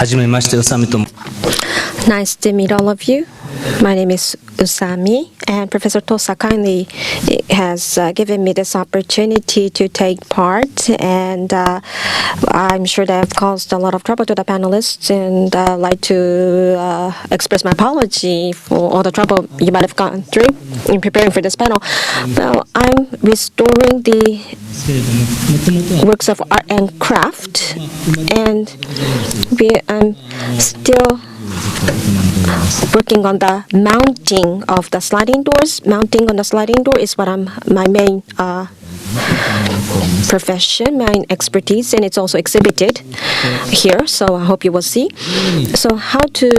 はじめまして、宇佐美と。Nice to meet all of you. My name is Usami, and Professor Tosa kindly has given me this opportunity to take part, and I'm sure that I've caused a lot of trouble to the panelists, and I'd like to express my apology for all the trouble you might have gone through in preparing for this panel. Well, I'm restoring the works of art and craft, and I'm still working on the mounting of the sliding doors. Mounting on the sliding door is what my main profession, my expertise, and it's also exhibited here, so I hope you will see. So how to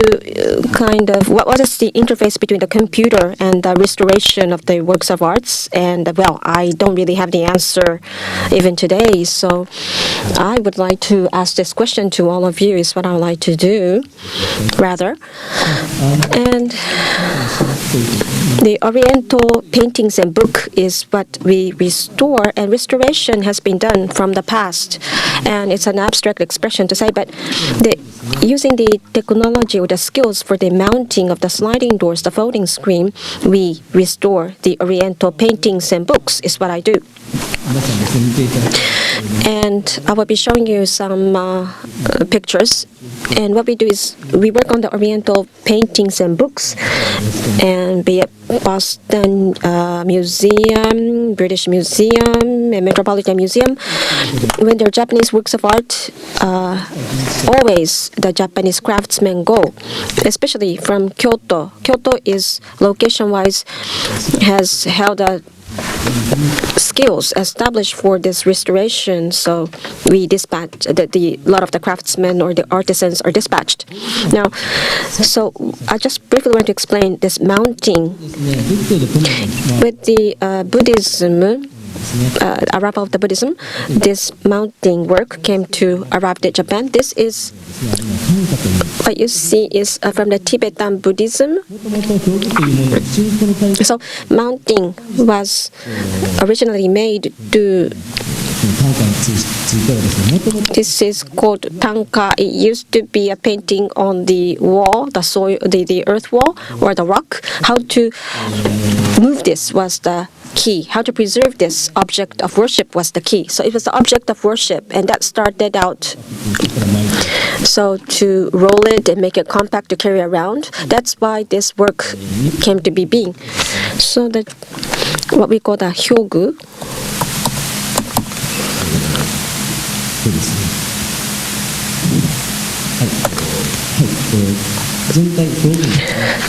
what is the interface between the computer and the restoration of the works of arts? And well, I don't really have the answer even today, so I would like to ask this question to all of you, is what I would like to do, rather. And the Oriental paintings and book is what we restore, and restoration has been done from the past. And it's an abstract expression to say, but using the technology or the skills for the mounting of the sliding doors, the folding screen, we restore the Oriental paintings and books, is what I do. And I will be showing you some pictures. And what we do is we work on the Oriental paintings and books, and be it Boston Museum, British Museum, and Metropolitan Museum. When they're Japanese works of art, always the Japanese craftsmen go, especially from Kyoto. Kyoto is, location-wise, has held a skills established for this restoration, so we dispatch a lot of the craftsmen or the artisans are dispatched. Now, so I just briefly want to explain this mounting. With the Buddhism, arrival of the Buddhism, this mounting work came to arrive to Japan. This is what you see is from the Tibetan Buddhism. So mounting was originally made to. This is called tanka. It used to be a painting on the wall, the soil, the earth wall or the rock. How to move this was the key. How to preserve this object of worship was the key. So it was the object of worship, and that started out. So to roll it and make it compact to carry around, that's why this work came to be being. So that what we call the hyogu.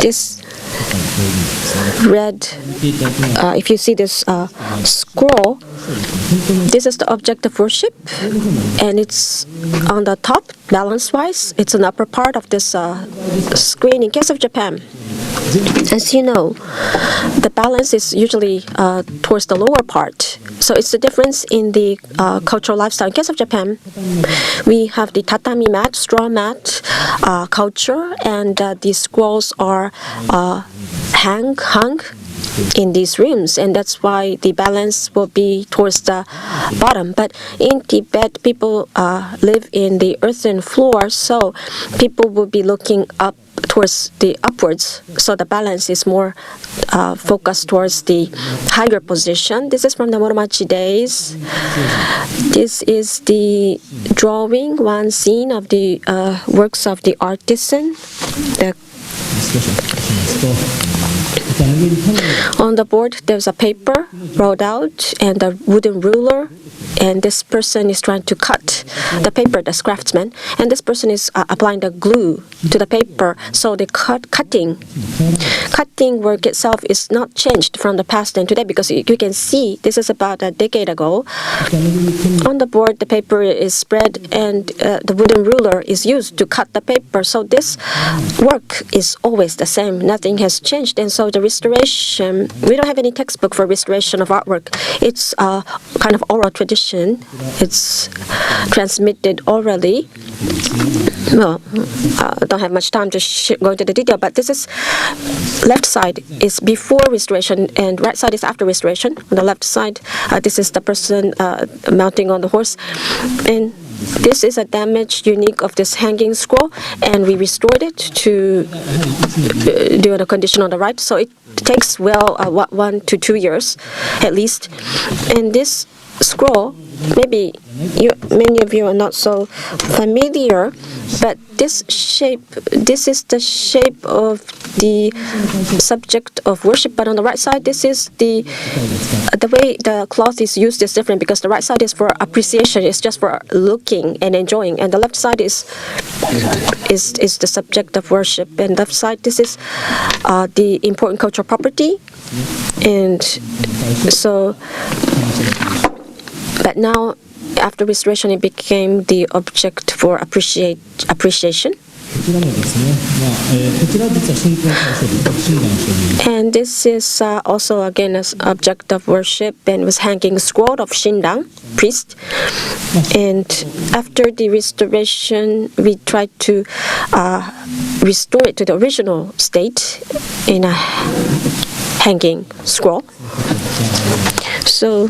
This red, if you see this scroll, this is the object of worship, and it's on the top, balance-wise. It's an upper part of this screen. In case of Japan, as you know, the balance is usually towards the lower part. So it's the difference in the cultural lifestyle. In case of Japan, we have the tatami mat, straw mat culture, and these scrolls are hung in these rooms, and that's why the balance will be towards the bottom. But in Tibet, people live in the earthen floor, so people will be looking up towards the upwards, so the balance is more focused towards the higher position. This is from the Moromachi days. This is the drawing, one scene of the works of the artisan. On the board, there's a paper rolled out and a wooden ruler, and this person is trying to cut the paper, this craftsman, and this person is applying the glue to the paper. So the cutting work itself is not changed from the past and today, because you can see this is about a decade ago. On the board, the paper is spread, and the wooden ruler is used to cut the paper. So this work is always the same. Nothing has changed. And so the restoration, we don't have any textbook for restoration of artwork. It's a kind of oral tradition. It's transmitted orally. Well, I don't have much time to go into the detail, but this is left side is before restoration and right side is after restoration. On the left side, this is the person mounting on the horse. And this is a damage unique of this hanging scroll, and we restored it to do the condition on the right. So it takes 1 to 2 years at least. And this scroll, maybe many of you are not so familiar, but this is the shape of the subject of worship. But on the right side, this is the way the cloth is used is different, because the right side is for appreciation, it's just for looking and enjoying, and the left side is the subject of worship. And left side, this is the important cultural property. And so, but now after restoration, it became the object for appreciation. And this is also again an object of worship, and was hanging scroll of Shindan, priest. And after the restoration, we tried to restore it to the original state in a hanging scroll. So,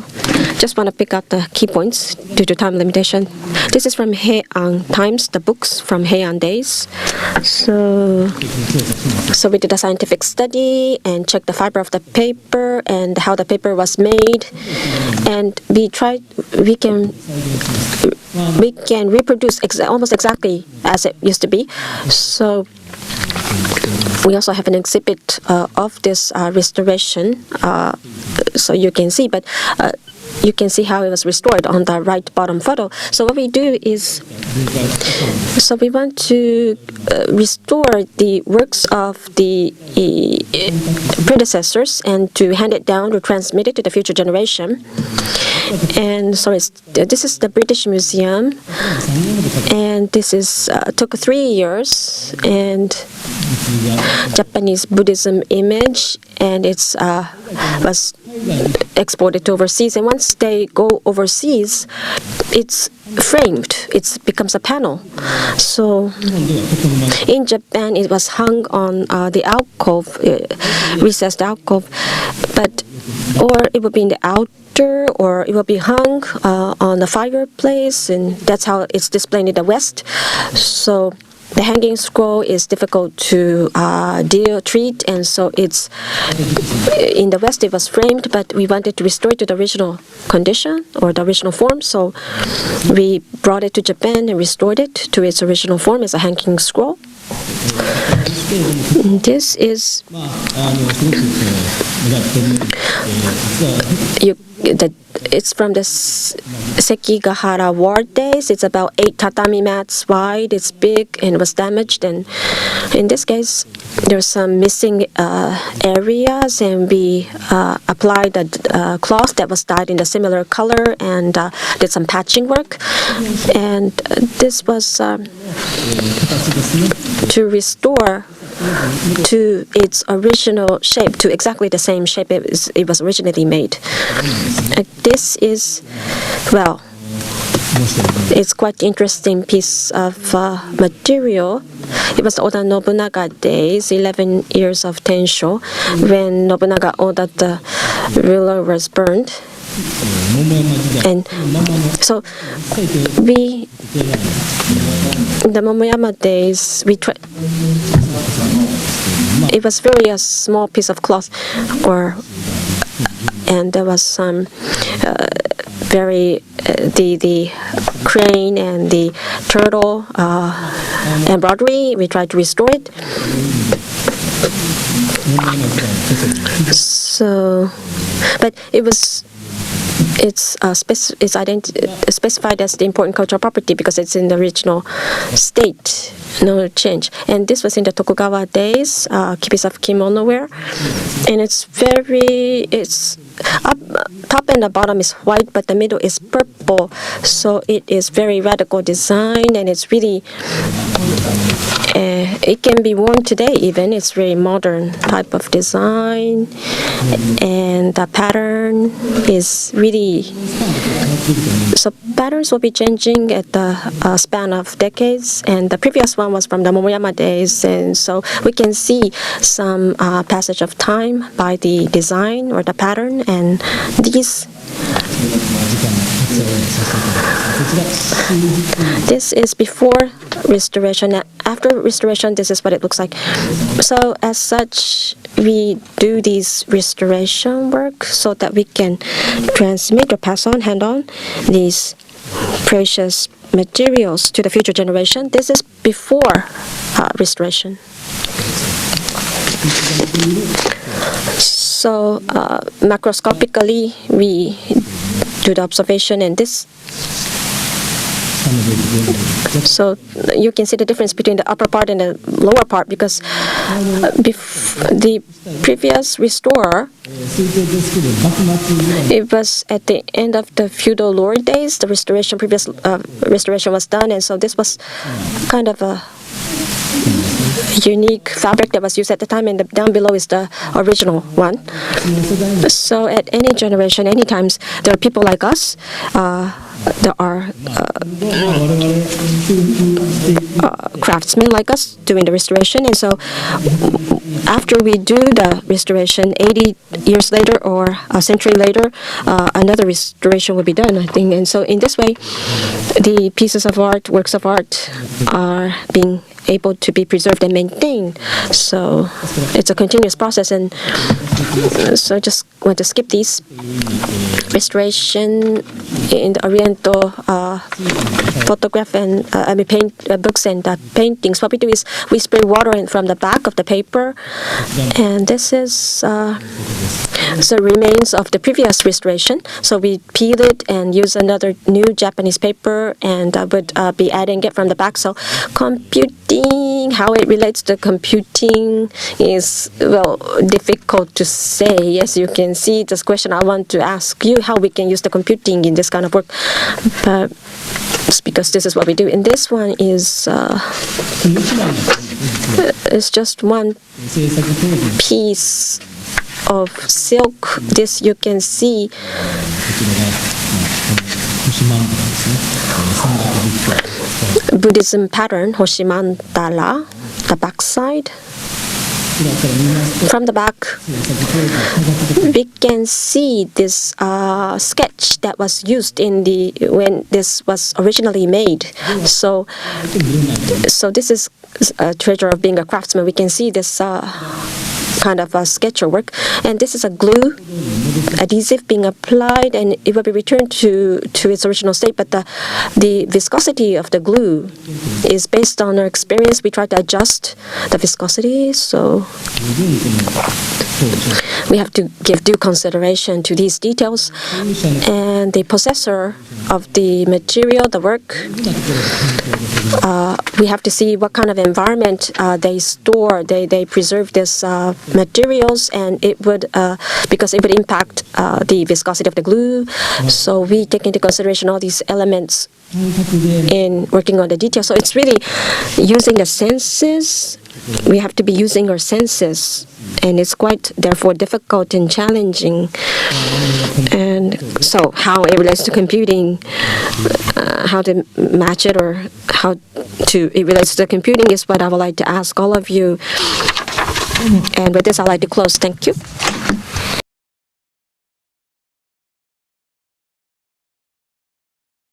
just want to pick out the key points due to time limitation. This is from Heian Times, the books from Heian days. So we did a scientific study and checked the fiber of the paper and how the paper was made, and we can reproduce almost exactly as it used to be. So we also have an exhibit of this restoration, so you can see, but you can see how it was restored on the right bottom photo. So what we do is, so we want to restore the works of the predecessors and to hand it down, to transmit it to the future generation. And so this is the British Museum, and this is took 3 years, and Japanese Buddhism image, and it's was exported to overseas. And once they go overseas, it's framed. It becomes a panel. So in Japan, it was hung on the alcove, recessed alcove, or it would be in the outer, or it will be hung on the fireplace, and that's how it's displayed in the West. So the hanging scroll is difficult to treat, and so it's in the West it was framed, but we wanted to restore it to the original condition or the original form, so we brought it to Japan and restored it to its original form as a hanging scroll. This is it's from the Sekigahara War days. It's about 8 tatami mats wide. It's big and was damaged. And in this case, there's some missing areas, and we applied a cloth that was dyed in a similar color and did some patching work. And this was to restore to its original shape, to exactly the same shape it was originally made. This is, well, it's quite interesting piece of material. It was Oda Nobunaga days, 11 years of Tensho, when Nobunaga ordered the ruler was burned. And so in the Momoyama days, it was very a small piece of cloth, and there was some the crane and the turtle embroidery. We tried to restore it. So, but it's specified as the important cultural property because it's in the original state, no change. And this was in the Tokugawa days, piece of kimono wear, and it's top and the bottom is white, but the middle is purple. So it is very radical design, and it's really it can be worn today even. It's very modern type of design, and the pattern is really, so patterns will be changing at the span of decades, and the previous one was from the Momoyama days, and so we can see some passage of time by the design or the pattern, and these, this is before restoration. After restoration, this is what it looks like. So as such, we do these restoration work so that we can transmit or pass on, hand on these precious materials to the future generation. This is before restoration. So macroscopically, we do the observation, and this. So you can see the difference between the upper part and the lower part, because the previous restorer, it was at the end of the feudal lord days, the restoration, previous restoration was done, and so this was kind of a unique fabric that was used at the time, and down below is the original one. So at any generation, any times, there are people like us, there are craftsmen like us doing the restoration, and so after we do the restoration, 80 years later or a century later, another restoration will be done, I think. And so in this way, the pieces of art, works of art, are being able to be preserved and maintained. So it's a continuous process, and so I just want to skip these. Restoration in the Oriental photograph and paint books and paintings. What we do is we spray water in from the back of the paper, and this is the remains of the previous restoration. So we peel it and use another new Japanese paper, and would be adding it from the back. So computing, how it relates to computing is, well, difficult to say. As you can see, this question I want to ask you, how we can use the computing in this kind of work. But it's because this is what we do. And this one is it's just one piece of silk. This you can see Buddhism pattern, Hoshimandala, the back side. From the back, we can see this sketch that was used in the when this was originally made. So this is a treasure of being a craftsman. We can see this kind of a sketch or work, and this is a glue adhesive being applied, and it will be returned to its original state. But the viscosity of the glue is based on our experience. We try to adjust the viscosity, so we have to give due consideration to these details. And the possessor of the material, the work, we have to see what kind of environment they store, they preserve this materials, and it would because it would impact the viscosity of the glue. So we take into consideration all these elements in working on the details. So it's really using the senses. We have to be using our senses, and it's quite therefore difficult and challenging. And so how it relates to computing, how to match it, or how to it relates to computing is what I would like to ask all of you. And with this, I'd like to close. Thank you.